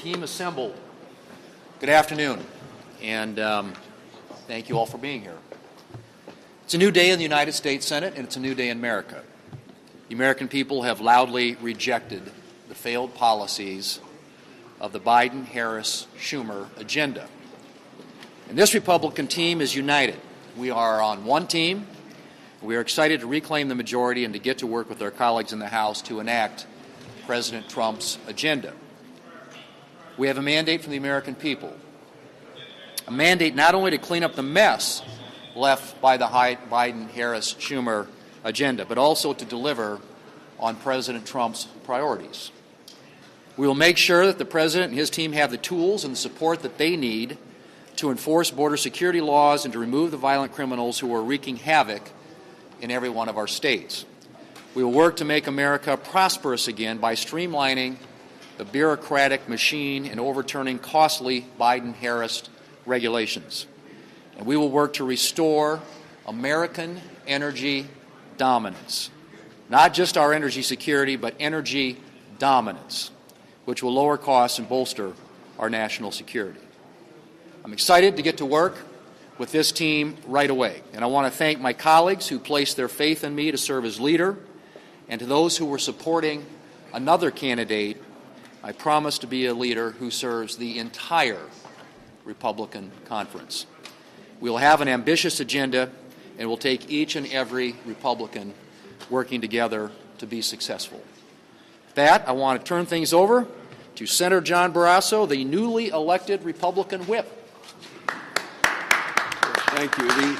team assembled. Good afternoon, and thank you all for being here. It's a new day in the United States Senate, and it's a new day in America. The American people have loudly rejected the failed policies of the Biden, Harris, Schumer agenda. And this Republican team is united. We are on one team. We are excited to reclaim the majority and to get to work with our colleagues in the House to enact President Trump's agenda. We have a mandate from the American people, a mandate not only to clean up the mess left by the Biden, Harris, Schumer agenda, but also to deliver on President Trump's priorities. We will make sure that the President and his team have the tools and the support that they need to enforce border security laws and to remove the violent criminals who are wreaking havoc in every one of our states. We will work to make America prosperous again by streamlining the bureaucratic machine and overturning costly Biden-Harris regulations. And we will work to restore American energy dominance. Not just our energy security, but energy dominance, which will lower costs and bolster our national security. I'm excited to get to work with this team right away, and I want to thank my colleagues who placed their faith in me to serve as leader, and to those who were supporting another candidate. I promise to be a leader who serves the entire Republican conference. We'll have an ambitious agenda, and we'll take each and every Republican working together to be successful. With that, I want to turn things over to Senator John Barrasso, the newly elected Republican whip. Thank you.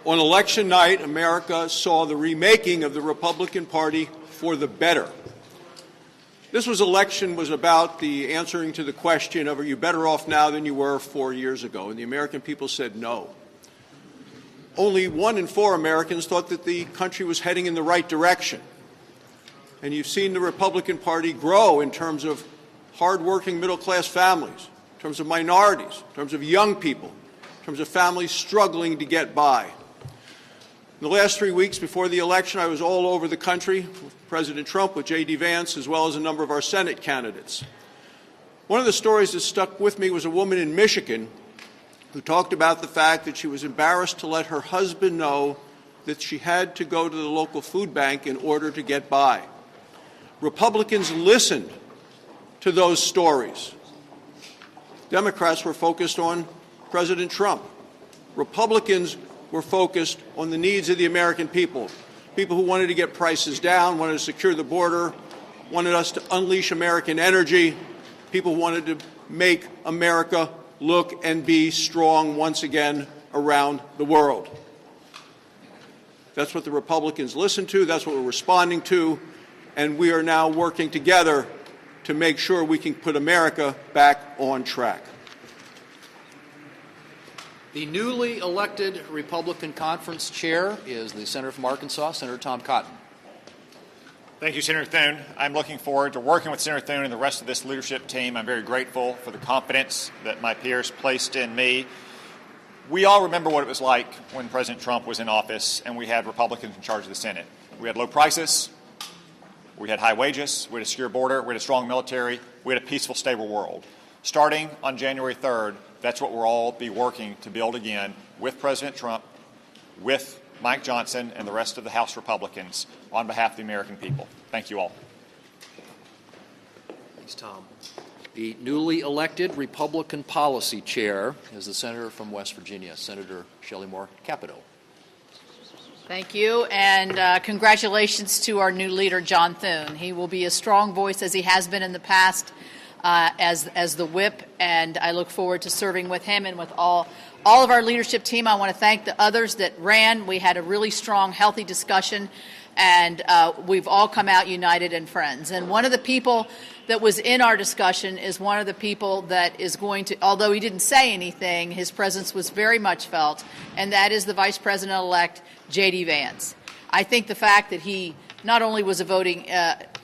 On election night, America saw the remaking of the Republican Party for the better. This election was about the answering to the question of, are you better off now than you were 4 years ago? And the American people said no. Only 1 in 4 Americans thought that the country was heading in the right direction. And you've seen the Republican Party grow in terms of hardworking middle-class families, in terms of minorities, in terms of young people, in terms of families struggling to get by. In the last 3 weeks before the election, I was all over the country with President Trump, with J.D. Vance, as well as a number of our Senate candidates. One of the stories that stuck with me was a woman in Michigan who talked about the fact that she was embarrassed to let her husband know that she had to go to the local food bank in order to get by. Republicans listened to those stories. Democrats were focused on President Trump. Republicans were focused on the needs of the American people, people who wanted to get prices down, wanted to secure the border, wanted us to unleash American energy, people who wanted to make America look and be strong once again around the world. That's what the Republicans listened to, that's what we're responding to, and we are now working together to make sure we can put America back on track. The newly elected Republican Conference Chair is the Senator from Arkansas, Senator Tom Cotton. Thank you, Senator Thune. I'm looking forward to working with Senator Thune and the rest of this leadership team. I'm very grateful for the confidence that my peers placed in me. We all remember what it was like when President Trump was in office and we had Republicans in charge of the Senate. We had low prices, we had high wages, we had a secure border, we had a strong military, we had a peaceful, stable world. Starting on January 3rd, that's what we'll all be working to build again with President Trump, with Mike Johnson, and the rest of the House Republicans on behalf of the American people. Thank you all. Thanks, Tom. The newly elected Republican Policy Chair is the Senator from West Virginia, Senator Shelley Capito. Thank you, and congratulations to our new leader, John Thune. He will be a strong voice, as he has been in the past, as the whip, and I look forward to serving with him and with all of our leadership team. I want to thank the others that ran. We had a really strong, healthy discussion, and we've all come out united and friends. And one of the people that was in our discussion is one of the people that is going to, although he didn't say anything, his presence was very much felt, and that is the Vice President-elect, J.D. Vance. I think the fact that he not only was a voting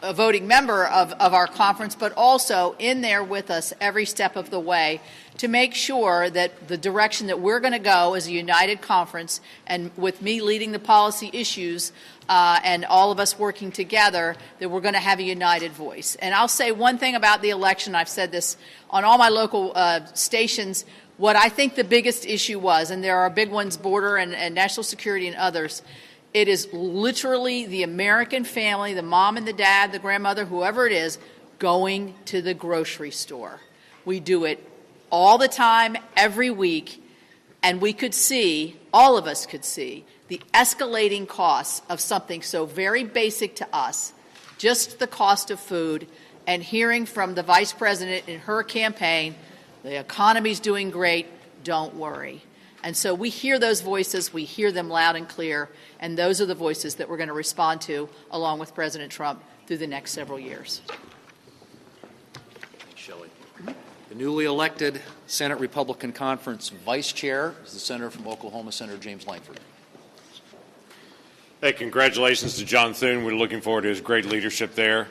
a voting member of our conference, but also in there with us every step of the way to make sure that the direction that we're going to go as a united conference, and with me leading the policy issues and all of us working together, that we're going to have a united voice. And I'll say one thing about the election. I've said this on all my local stations. What I think the biggest issue was, and there are big ones, border and national security and others, it is literally the American family, the mom and the dad, the grandmother, whoever it is, going to the grocery store. We do it all the time, every week, and we could see, all of us could see, the escalating costs of something so very basic to us, just the cost of food, and hearing from the vice president in her campaign, the economy's doing great, don't worry. And so we hear those voices, we hear them loud and clear, and those are the voices that we're going to respond to along with President Trump through the next several years. Thanks, Shelley. The newly elected Senate Republican Conference Vice Chair is the Senator from Oklahoma, Senator James Lankford. Hey, congratulations to John Thune. We're looking forward to his great leadership there.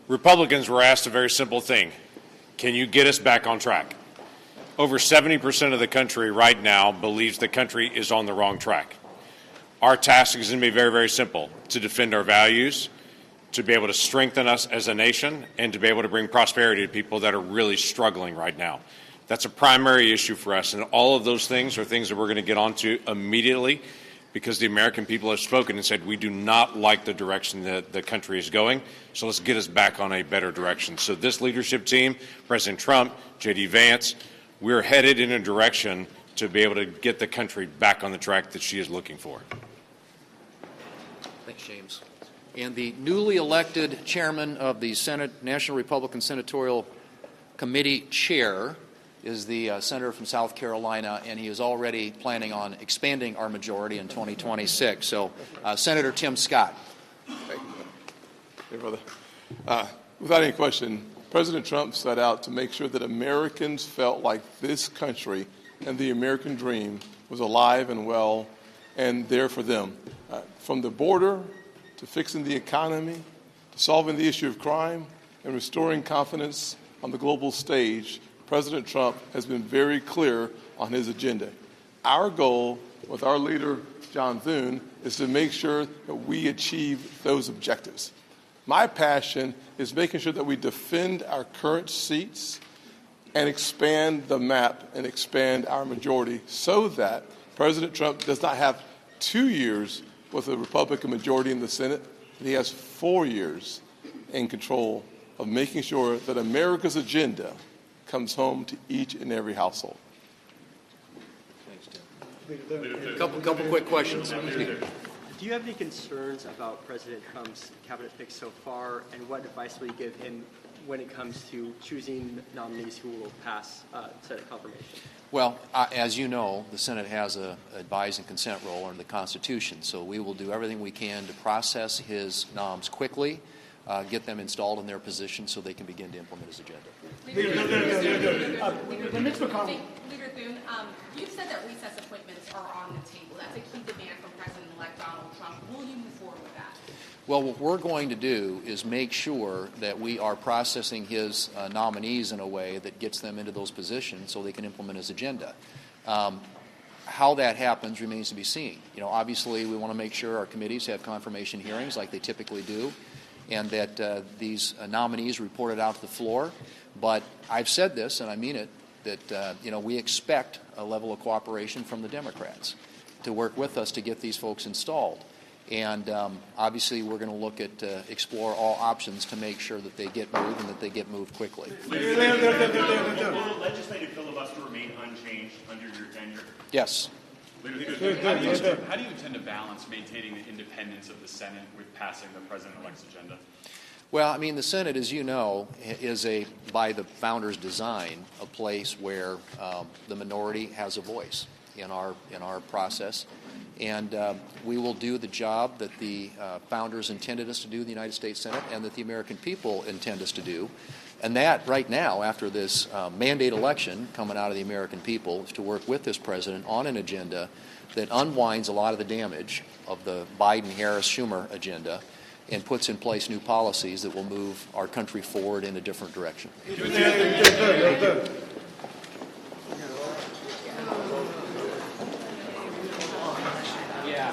Republicans were asked a very simple thing. Can you get us back on track? Over 70% of the country right now believes the country is on the wrong track. Our task is going to be very, very simple: to defend our values, to be able to strengthen us as a nation, and to be able to bring prosperity to people that are really struggling right now. That's a primary issue for us, and all of those things are things that we're going to get onto immediately, because the American people have spoken and said we do not like the direction that the country is going, so let's get us back on a better direction. So this leadership team, President Trump, J.D. Vance, we're headed in a direction to be able to get the country back on the track that she is looking for. Thanks, James. And the newly elected chairman of the Senate National Republican Senatorial Committee chair is the senator from South Carolina, and he is already planning on expanding our majority in 2026. So, Senator Tim Scott. Hey, brother. Without any question, President Trump set out to make sure that Americans felt like this country and the American dream was alive and well and there for them. From the border to fixing the economy, to solving the issue of crime and restoring confidence on the global stage, President Trump has been very clear on his agenda. Our goal with our leader, John Thune, is to make sure that we achieve those objectives. My passion is making sure that we defend our current seats and expand the map and expand our majority so that President Trump does not have 2 years with a Republican majority in the Senate, but he has 4 years in control of making sure that America's agenda comes home to each and every household. Thanks, Tim. Couple quick questions. Do you have any concerns about President Trump's cabinet picks so far, and what advice will you give him when it comes to choosing nominees who will pass Senate confirmation? Well, as you know, the Senate has a advise and consent role under the Constitution, so we will do everything we can to process his noms quickly, get them installed in their position so they can begin to implement his agenda. Mitch McConnell. Leader Thune, you've said that recess appointments are on the table. That's a key demand from President-elect Donald Trump. Will you move forward with that? Well, what we're going to do is make sure that we are processing his nominees in a way that gets them into those positions so they can implement his agenda. How that happens remains to be seen. You know, obviously, we want to make sure our committees have confirmation hearings like they typically do, and that these nominees reported out to the floor. But I've said this, and I mean it, that we expect a level of cooperation from the Democrats to work with us to get these folks installed. And obviously, we're going to look at explore all options to make sure that they get moved and that they get moved quickly. Will the legislative filibuster remain unchanged under your tenure? Yes. How do you intend to balance maintaining the independence of the Senate with passing the President-elect's agenda? Well, I mean, the Senate, as you know, is by the founders' design, a place where the minority has a voice in our process. And we will do the job that the founders intended us to do in the United States Senate and that the American people intend us to do. And that, right now, after this mandate election coming out of the American people, is to work with this president on an agenda that unwinds a lot of the damage of the Biden-Harris-Schumer agenda and puts in place new policies that will move our country forward in a different direction.